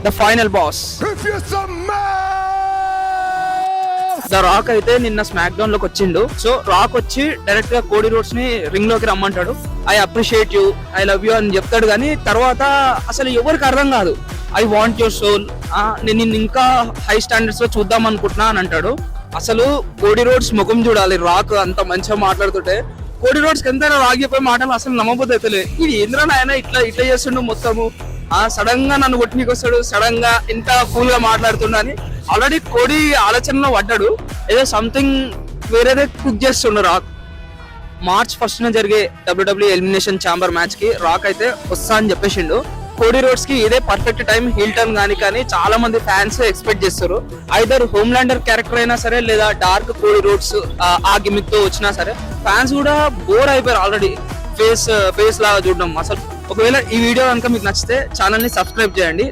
The final boss the rock అయితే నిన్న smack down లోకి వచ్చిండు. సో రాక్ వచ్చి డైరెక్ట్ గా కోడి రోడ్స్ ని రింగ్ లోకి రమ్మంటాడు. I appreciate you, I love you అని చెప్తాడు. కానీ తర్వాత అసలు ఎవరికి అర్థం కాదు. ఐ వాంట్ యువర్ సోల్, నేను నిన్ను ఇంకా హై స్టాండర్డ్స్ లో చూద్దాం అనుకుంటున్నా అని అంటాడు. అసలు కోడి రోడ్స్ ముఖం చూడాలి, రాక్ అంత మంచిగా మాట్లాడుతుంటే. కోడి రోడ్స్ కి ఎంత రాగిపోయి మాటలు అసలు నమ్మబోద్దు అయితే. ఇది ఏంద్రా నాయన ఇట్లా చేస్తుండు మొత్తము. సడన్ గా నన్ను కొట్టినీకి వస్తాడు, సడన్ గా ఇంత కూల్ గా మాట్లాడుతున్నా అని ఆల్రెడీ కోడి ఆలోచనలో పడ్డాడు. ఏదో సంథింగ్ వేరేదే కుక్ చేస్తుండు రాక్. మార్చ్ 1st జరిగే WWE ఎలిమినేషన్ ఛాంబర్ మ్యాచ్ కి రాక్ అయితే వస్తా అని చెప్పేసిండు. కోడి రోడ్స్ కి ఇదే పర్ఫెక్ట్ టైం. హీల్ టర్న్ కానీ చాలా మంది ఫ్యాన్స్ ఎక్స్పెక్ట్ చేస్తారు. ఐదర్ హోమ్ ల్యాండర్ క్యారెక్టర్ అయినా సరే, లేదా డార్క్ కోడి రోడ్స్ ఆ గిమిక్ తో వచ్చినా సరే ఫ్యాన్స్ కూడా బోర్ అయిపోయారు ఆల్రెడీ ఫేస్ లాగా చూడడం. అసలు ఒకవేళ ఈ వీడియో కనుక మీకు నచ్చితే ఛానల్ ని సబ్స్క్రైబ్ చేయండి.